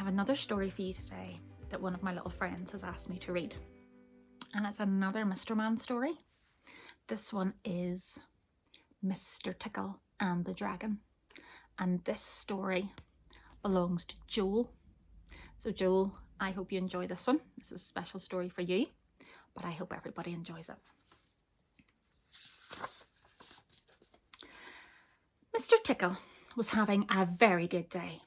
another story for you today that one of my little friends has asked me to read. And it's another Mr. Man story. This one is Mr. Tickle and the Dragon. And this story belongs to Joel. So Joel, I hope you enjoy this one. This is a special story for you, but I hope everybody enjoys it. Mr. Tickle was having a very good day.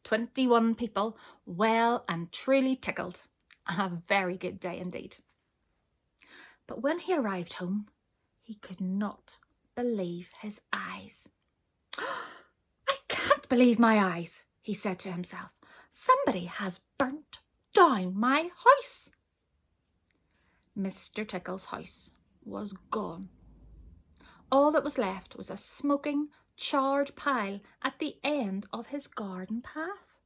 21 people well and truly tickled. A very good day indeed. But when he arrived home, he could not believe his eyes. I can't believe my eyes, he said to himself. Somebody has burnt down my house. Mr. Tickle's house was gone. All that was left was a smoking, charred pile at the end of his garden path.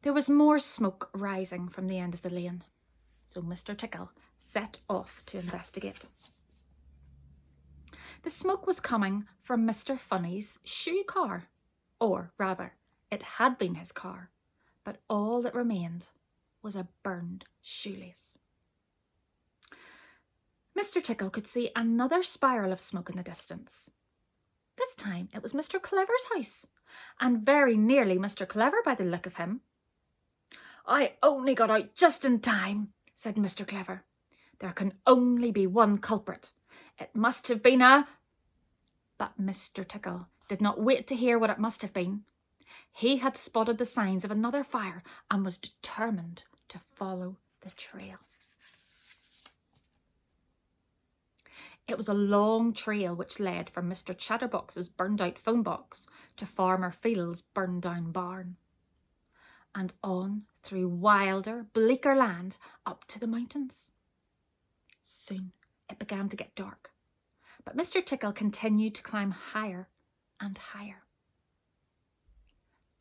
There was more smoke rising from the end of the lane, so Mr. Tickle set off to investigate. The smoke was coming from Mr. Funny's shoe car, or rather, it had been his car, but all that remained was a burned shoelace. Mr. Tickle could see another spiral of smoke in the distance. This time it was Mr. Clever's house, and very nearly Mr. Clever by the look of him. I only got out just in time, said Mr. Clever. There can only be one culprit. It must have been a... But Mr. Tickle did not wait to hear what it must have been. He had spotted the signs of another fire and was determined to follow the trail. It was a long trail which led from Mr. Chatterbox's burned-out phone box to Farmer Field's burned-down barn, and on through wilder, bleaker land up to the mountains. Soon it began to get dark, but Mr. Tickle continued to climb higher and higher.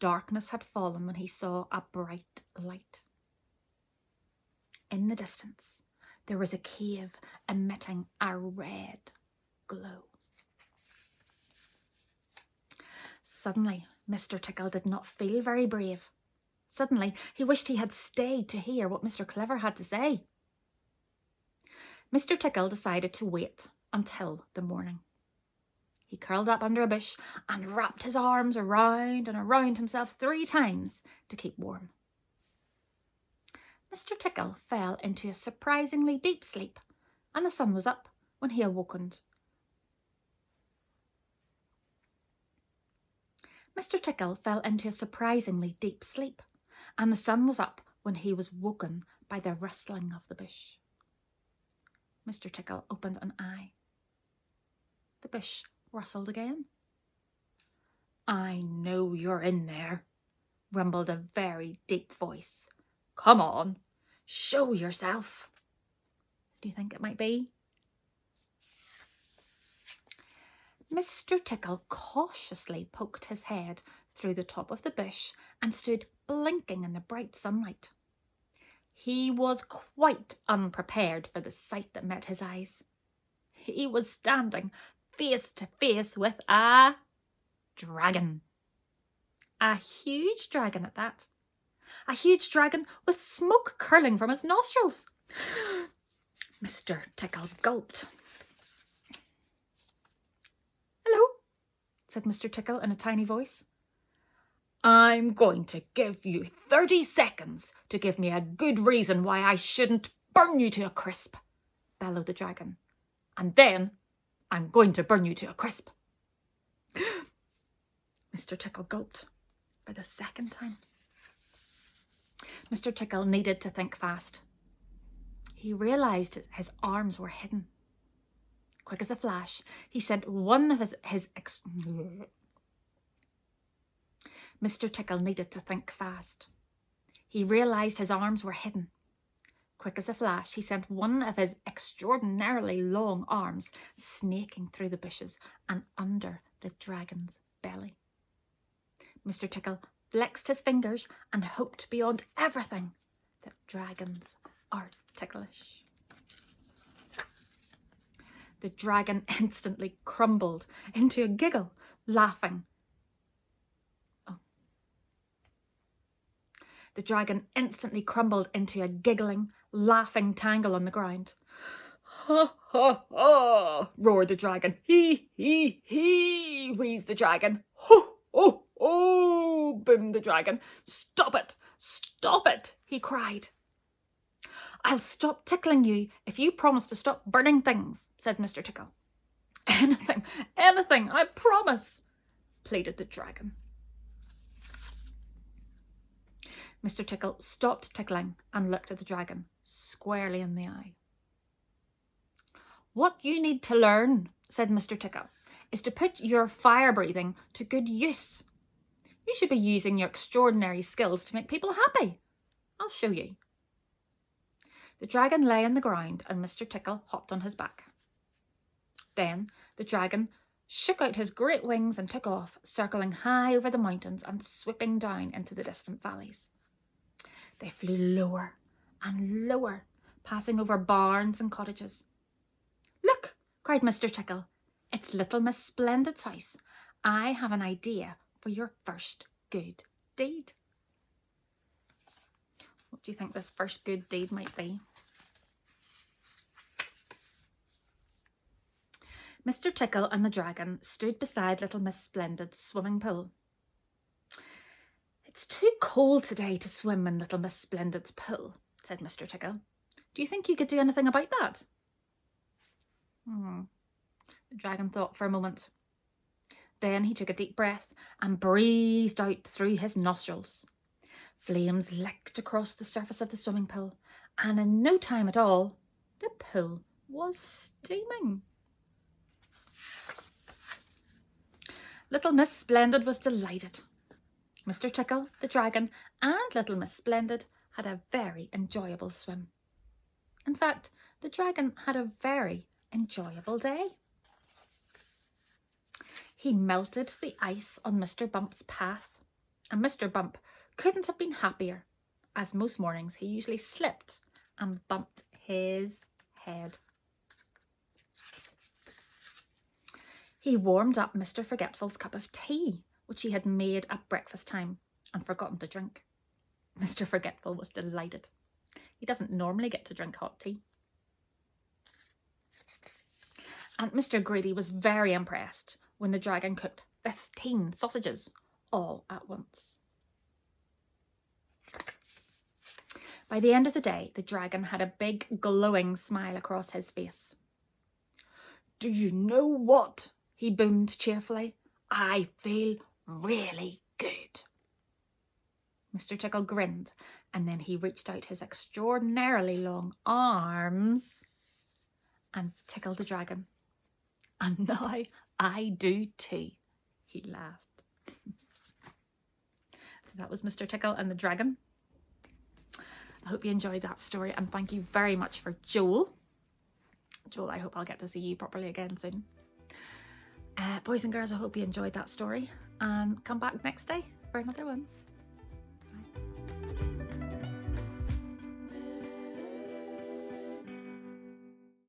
Darkness had fallen when he saw a bright light. In the distance, there was a cave emitting a red glow. Suddenly, Mr. Tickle did not feel very brave. Suddenly, he wished he had stayed to hear what Mr. Clever had to say. Mr. Tickle decided to wait until the morning. He curled up under a bush and wrapped his arms around and around himself 3 times to keep warm. Mr. Tickle fell into a surprisingly deep sleep, and the sun was up when he awakened. Mr. Tickle fell into a surprisingly deep sleep, and the sun was up when he was woken by the rustling of the bush. Mr. Tickle opened an eye. The bush rustled again. I know you're in there, rumbled a very deep voice. Come on, show yourself. Who do you think it might be? Mr. Tickle cautiously poked his head through the top of the bush and stood blinking in the bright sunlight. He was quite unprepared for the sight that met his eyes. He was standing face to face with a dragon. A huge dragon at that. A huge dragon with smoke curling from his nostrils. Mr. Tickle gulped. Hello, said Mr. Tickle in a tiny voice. I'm going to give you 30 seconds to give me a good reason why I shouldn't burn you to a crisp, bellowed the dragon. And then I'm going to burn you to a crisp. Mr. Tickle gulped for the second time. Mr. Tickle needed to think fast. He realised his arms were hidden. Quick as a flash, he sent one of Mr. Tickle needed to think fast. He realised his arms were hidden. Quick as a flash, he sent one of his extraordinarily long arms snaking through the bushes and under the dragon's belly. Mr. Tickle flexed his fingers and hoped beyond everything that dragons are ticklish. The dragon instantly crumbled into a giggle, laughing. Oh, The dragon instantly crumbled into a giggling, laughing tangle on the ground. "Ha, ha, ha," roared the dragon. "Hee, hee, hee," wheezed the dragon. "Ho, oh, oh," boomed the dragon. "Stop it, stop it," he cried. "I'll stop tickling you if you promise to stop burning things," said Mr. Tickle. "Anything, anything, I promise," pleaded the dragon. Mr. Tickle stopped tickling and looked at the dragon squarely in the eye. "What you need to learn," said Mr. Tickle, "is to put your fire breathing to good use. You should be using your extraordinary skills to make people happy. I'll show you." The dragon lay on the ground and Mr. Tickle hopped on his back. Then the dragon shook out his great wings and took off, circling high over the mountains and swooping down into the distant valleys. They flew lower and lower, passing over barns and cottages. "Look," cried Mr. Tickle, "it's little Miss Splendid's house. I have an idea for your first good deed." What do you think this first good deed might be? Mr. Tickle and the dragon stood beside little Miss Splendid's swimming pool. "It's too cold today to swim in little Miss Splendid's pool," said Mr. Tickle. "Do you think you could do anything about that?" The dragon thought for a moment. Then he took a deep breath and breathed out through his nostrils. Flames licked across the surface of the swimming pool, and in no time at all, the pool was steaming. Little Miss Splendid was delighted. Mr. Tickle, the dragon, and little Miss Splendid had a very enjoyable swim. In fact, the dragon had a very enjoyable day. He melted the ice on Mr. Bump's path, and Mr. Bump couldn't have been happier, as most mornings he usually slipped and bumped his head. He warmed up Mr. Forgetful's cup of tea, which he had made at breakfast time and forgotten to drink. Mr. Forgetful was delighted. He doesn't normally get to drink hot tea. And Mr. Greedy was very impressed when the dragon cooked 15 sausages all at once. By the end of the day, the dragon had a big glowing smile across his face. "Do you know what?" he boomed cheerfully. "I feel really good." Mr. Tickle grinned, and then he reached out his extraordinarily long arms and tickled the dragon. "And now I do too," he laughed. So that was Mr. Tickle and the dragon. I hope you enjoyed that story, and thank you very much for Joel. Joel, I hope I'll get to see you properly again soon. Boys and girls, I hope you enjoyed that story, and come back next day for another one.